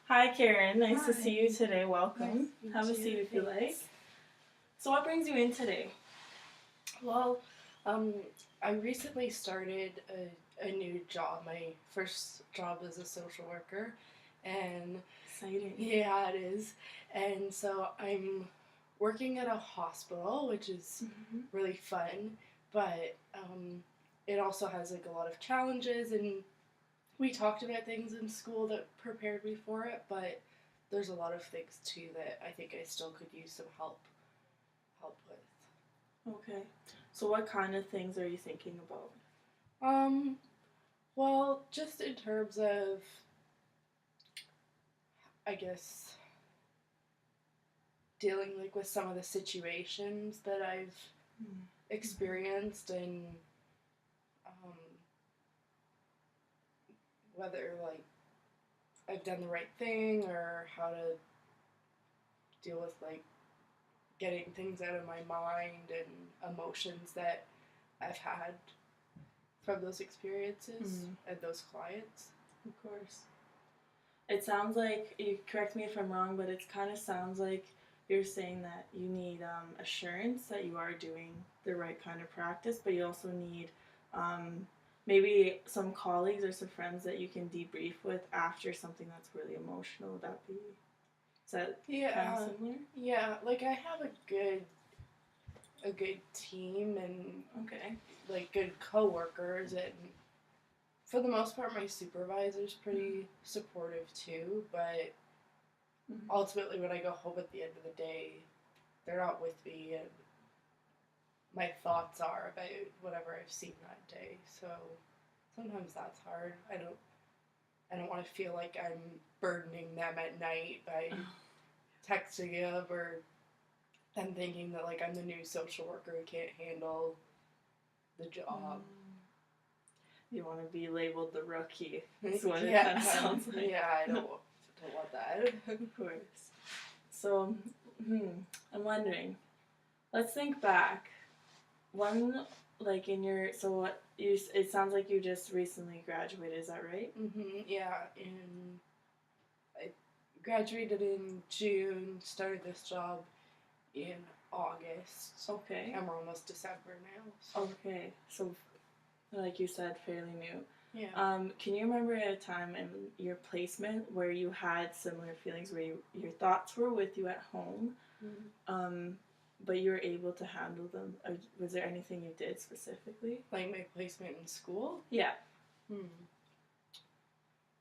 Hi, Karen. Nice Hi. to see you today. Welcome. Nice Have a to meet seat you. if you like. Thanks. So, what brings you in today? Well, I recently started a new job. My first job as a social worker, and Exciting. yeah, it is. And so I'm working at a hospital, which is really fun, but it also has like a lot of challenges. And we talked about things in school that prepared me for it, but there's a lot of things too that I think I still could use some help with. Okay. So, what kind of things are you thinking about? Well, just in terms of, I guess, dealing like with some of the situations that I've experienced, and um, whether like I've done the right thing or how to deal with like getting things out of my mind and emotions that I've had from those experiences and those clients. Of course. It sounds like, you correct me if I'm wrong, but it kind of sounds like you're saying that you need assurance that you are doing the right kind of practice, but you also need maybe some colleagues or some friends that you can debrief with after something that's really emotional. Would that be? Is that kind of similar? Yeah, like I have a good team and like good coworkers, and for the most part my supervisor's pretty supportive too, but ultimately when I go home at the end of the day, they're not with me, and my thoughts are about whatever I've seen that day. So sometimes that's hard. I don't want to feel like I'm burdening them at night by texting them or them thinking that like I'm the new social worker who can't handle the job. You want to be labeled the rookie. That's what it kind of sounds like. Yeah, I don't want that. Of course. So, I'm wondering. Let's think back. One, like in your, so what you? It sounds like you just recently graduated. Is that right? Yeah, I graduated in June. Started this job in August. Okay. And we're almost December now. So. Okay. So, like you said, fairly new. Yeah. Can you remember a time in your placement where you had similar feelings, where your thoughts were with you at home, but you were able to handle them? Was there anything you did specifically? Like my placement in school? Yeah.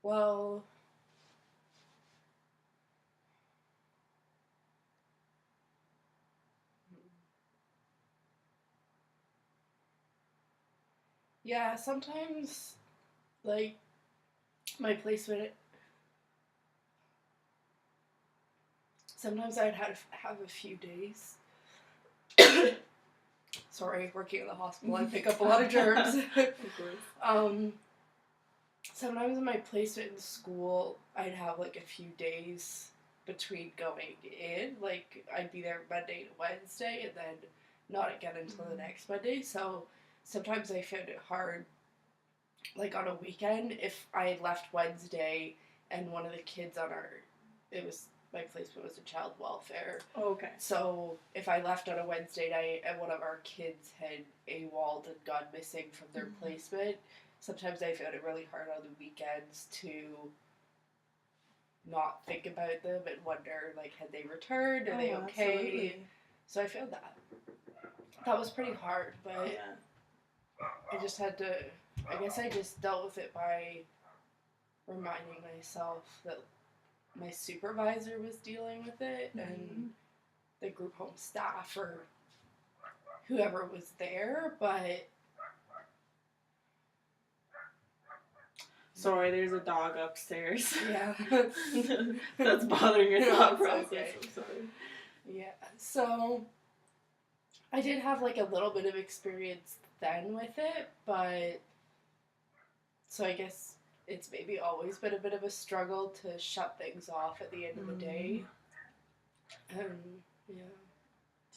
Well, yeah, sometimes, like, my placement, sometimes I'd have a few days. Sorry, working in the hospital, I pick up a lot of germs. Of course. Sometimes in my placement in school, I'd have like a few days between going in. Like, I'd be there Monday to Wednesday and then not again until the next Monday. So sometimes I found it hard, like on a weekend, if I had left Wednesday and one of the kids on my placement was in child welfare. Oh, okay. So if I left on a Wednesday night and one of our kids had AWOL'd and gone missing from their placement, sometimes I found it really hard on the weekends to not think about them and wonder, like, had they returned? Are they okay? Absolutely. So I found that was pretty hard, but I just had to, I guess I just dealt with it by reminding myself that my supervisor was dealing with it, and the group home staff or whoever was there, but... Sorry, there's a dog upstairs. Yeah. That's bothering your thought process. Okay. I'm sorry. Yeah, so I did have like a little bit of experience then with it, but so I guess it's maybe always been a bit of a struggle to shut things off at the end of the day. Yeah.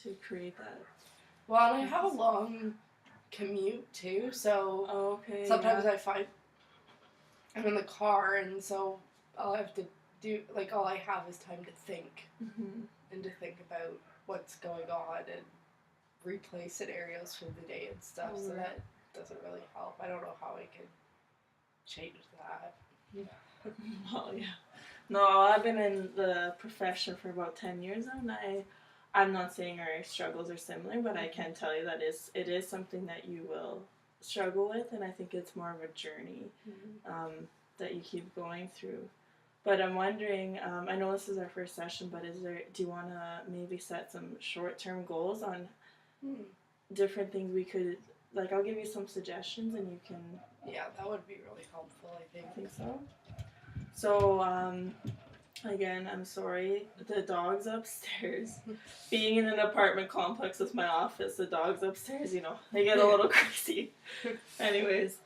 To create that. Well, and I have a long commute too, so sometimes I find I'm in the car, and so I'll have to do, like, all I have is time to think Mm-hmm. and to think about what's going on and replay scenarios for the day and stuff. So that doesn't really help. I don't know how I can change that. Well, yeah. No, I've been in the profession for about 10 years now, and I'm not saying our struggles are similar, but I can tell you that it is something that you will struggle with, and I think it's more of a journey that you keep going through. But I'm wondering, I know this is our first session, but do you want to maybe set some short-term goals on different things we could, like, I'll give you some suggestions and you can... Yeah, that would be really helpful, I think. I think so. So, again, I'm sorry, the dog's upstairs. Being in an apartment complex with my office, the dog's upstairs, they get a little crazy. Anyways,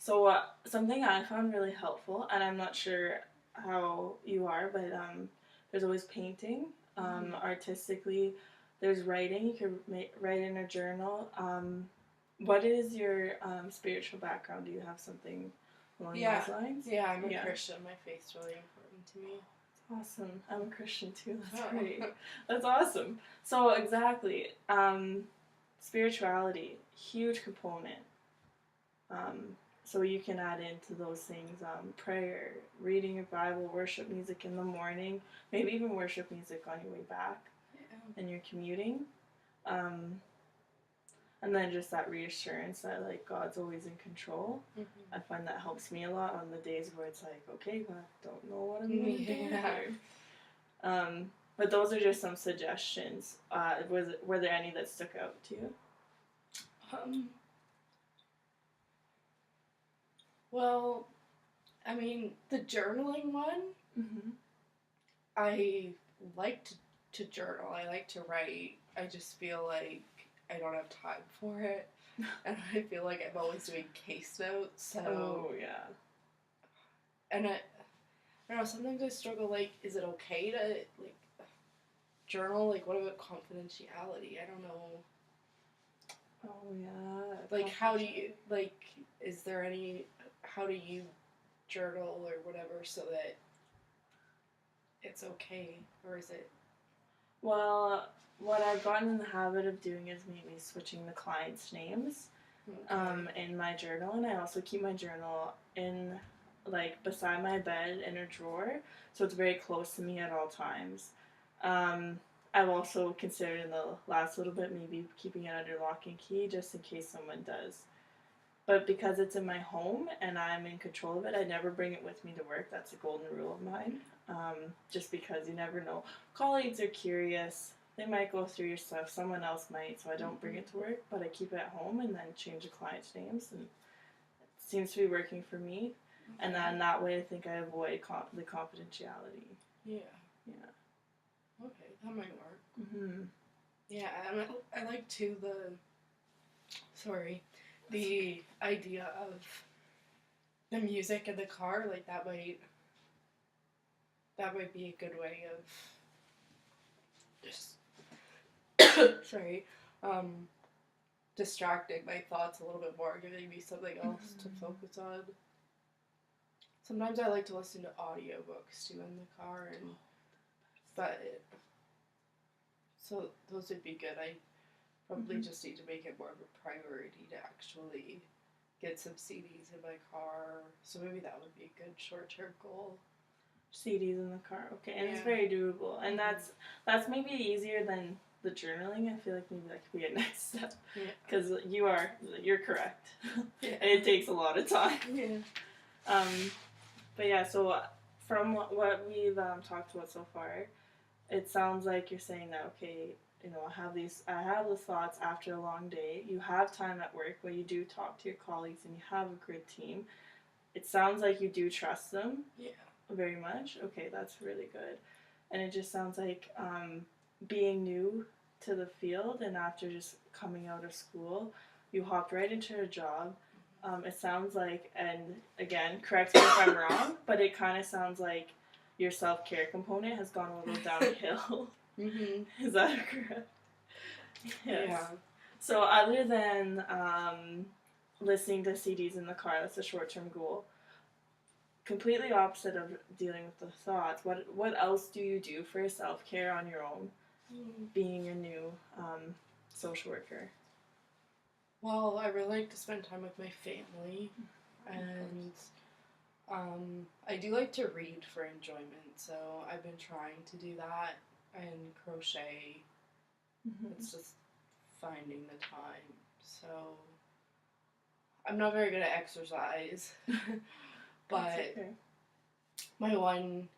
so something I found really helpful, and I'm not sure how you are, but there's always painting, artistically. There's writing. You can write in a journal. What is your spiritual background? Do you have something along those lines? Yeah, I'm a Christian. My faith's really important to me. Awesome. I'm a Christian too. That's great. That's awesome. So exactly, spirituality, huge component. So you can add into those things, prayer, reading your Bible, worship music in the morning, maybe even worship music on your way back and you're commuting. And then just that reassurance that, like, God's always in control. Mm-hmm. I find that helps me a lot on the days where it's like, okay, God, don't know what I'm going to do here. But those are just some suggestions. Were there any that stuck out to you? Well, I mean, the journaling one, I like to journal. I like to write. I just feel like I don't have time for it. And I feel like I'm always doing case notes. So, oh, yeah. And I don't know, sometimes I struggle, like, is it okay to, like, journal? Like, what about confidentiality? I don't know. Oh, yeah. Like, how do you, like, is there any, how do you journal or whatever so that it's okay? Or is it? Well, what I've gotten in the habit of doing is maybe switching the clients' names in my journal, and I also keep my journal in, like, beside my bed in a drawer, so it's very close to me at all times. I've also considered in the last little bit maybe keeping it under lock and key just in case someone does. But because it's in my home and I'm in control of it, I never bring it with me to work. That's a golden rule of mine. Just because you never know. Colleagues are curious. They might go through your stuff. Someone else might, so I don't bring it to work. But I keep it at home and then change the clients' names. And it seems to be working for me. Okay. And then that way I think I avoid the confidentiality. Yeah. Yeah. Okay, that might work. Mm-hmm. Yeah, and I like too the idea of the music in the car. Like that might be a good way of just distracting my thoughts a little bit more, giving me something else to focus on. Sometimes I like to listen to audiobooks too in the car, so those would be good. I probably just need to make it more of a priority to actually get some CDs in my car. So maybe that would be a good short-term goal. CDs in the car, okay, and it's very doable, and that's maybe easier than the journaling. I feel like maybe that could be a next step, because you're correct. And it takes a lot of time. But yeah, so from what we've talked about so far, it sounds like you're saying that, okay, I have these thoughts after a long day. You have time at work where you do talk to your colleagues and you have a good team. It sounds like you do trust them. Yeah. Very much. Okay, that's really good. And it just sounds like being new to the field and after just coming out of school, you hopped right into a job. It sounds like, and again, correct me if I'm wrong, but it kind of sounds like your self-care component has gone a little downhill. Is that correct? Yes. Yeah. So other than listening to CDs in the car, that's a short-term goal. completely opposite of dealing with the thoughts. What else do you do for self-care on your own, being a new social worker? Well, I really like to spend time with my family, and I do like to read for enjoyment, so I've been trying to do that, and crochet. It's just finding the time. So I'm not very good at exercise, but okay. My one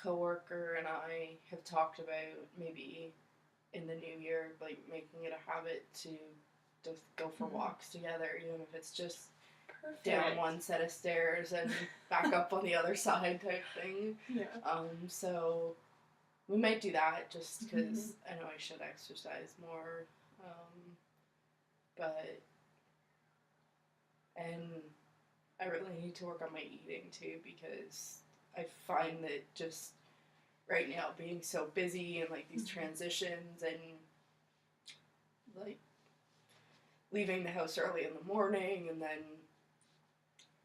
coworker and I have talked about maybe in the new year, like making it a habit to just go for walks together, even if it's just down one set of stairs and back up on the other side type thing. Yeah. So we might do that just because I know I should exercise more. And I really need to work on my eating too, because I find that just right now being so busy and like these transitions and like leaving the house early in the morning and then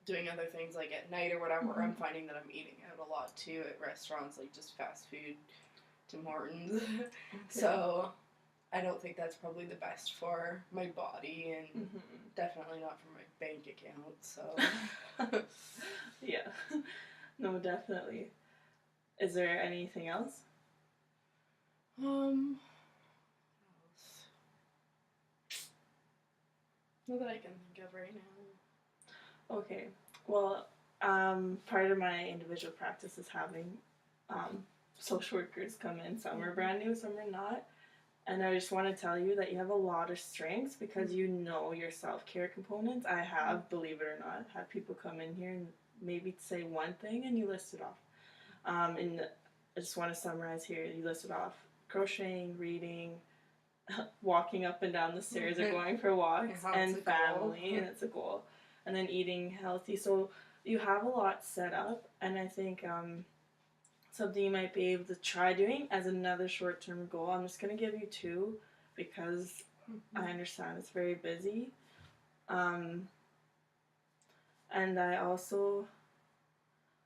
doing other things like at night or whatever, I'm finding that I'm eating out a lot too at restaurants, like just fast food to Morton's. So I don't think that's probably the best for my body and definitely not for my bank account. So yeah. No, definitely. Is there anything else? What else? Not that I can think of right now. Okay. Well, part of my individual practice is having social workers come in. Some are brand new, some are not. And I just want to tell you that you have a lot of strengths because you know your self-care components. I have, believe it or not, had people come in here and maybe say one thing and you list it off. And I just want to summarize here. You listed off crocheting, reading, walking up and down the stairs or going for walks, and family, and it's a goal. And then eating healthy. So you have a lot set up, and I think something you might be able to try doing as another short-term goal. I'm just going to give you two because I understand it's very busy. And I also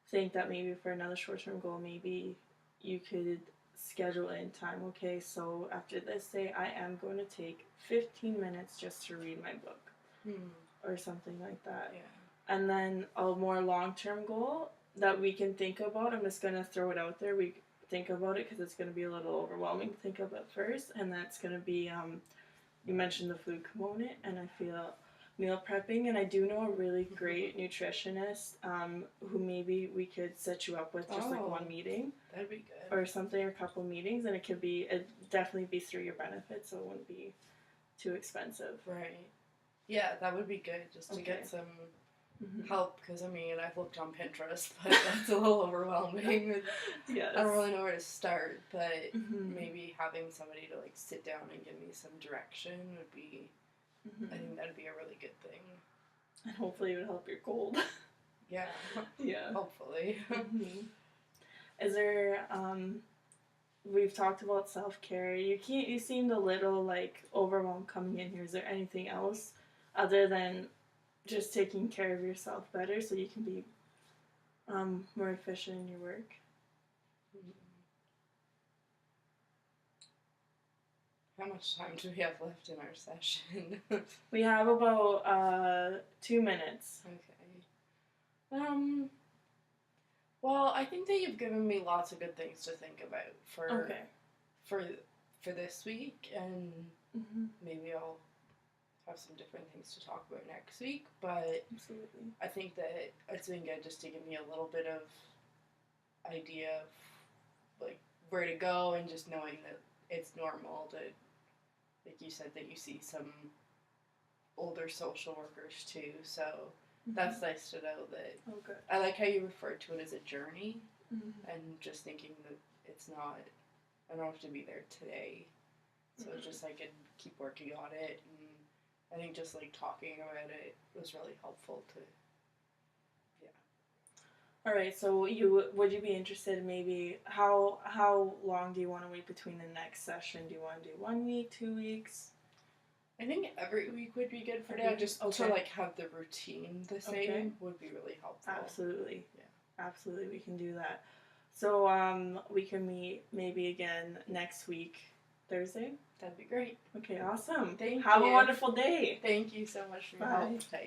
think that maybe for another short-term goal, maybe you could schedule in time. Okay, so after this day, I am going to take 15 minutes just to read my book or something like that. Yeah. And then a more long-term goal that we can think about, I'm just going to throw it out there. We think about it because it's going to be a little overwhelming to think of it first. And that's going to be, you mentioned the food component, and I feel meal prepping. And I do know a really great nutritionist who maybe we could set you up with just like one meeting. That'd be good. Or something, or a couple meetings. And it definitely be through your benefits, so it wouldn't be too expensive. Right. Yeah, that would be good just to get some help, because I mean I've looked on Pinterest, but that's a little overwhelming. Yes. I don't really know where to start, but maybe having somebody to like sit down and give me some direction would be, I think that'd be a really good thing. And hopefully it would help your cold. Yeah. Yeah. Hopefully. Is there we've talked about self-care. You seemed a little like overwhelmed coming in here. Is there anything else other than just taking care of yourself better so you can be more efficient in your work? How much time do we have left in our session? We have about 2 minutes. Okay. Well, I think that you've given me lots of good things to think about for this week, and maybe I'll have some different things to talk about next week. But absolutely, I think that it's been good just to give me a little bit of idea of like where to go, and just knowing that it's normal to, like you said, that you see some older social workers too. So that's nice to know that. Oh, good. I like how you referred to it as a journey, and just thinking that it's not, I don't have to be there today. So just I can keep working on it, and I think just like talking about it was really helpful to. All right, so would you be interested in maybe how long do you want to wait between the next session? Do you want to do 1 week, 2 weeks? I think every week would be good for now, just to like have the routine the same would be really helpful. Absolutely. Yeah. Absolutely, we can do that. So we can meet maybe again next week, Thursday. That'd be great. Okay, awesome. Thank you. Have a wonderful day. Thank you so much for your Bye. help.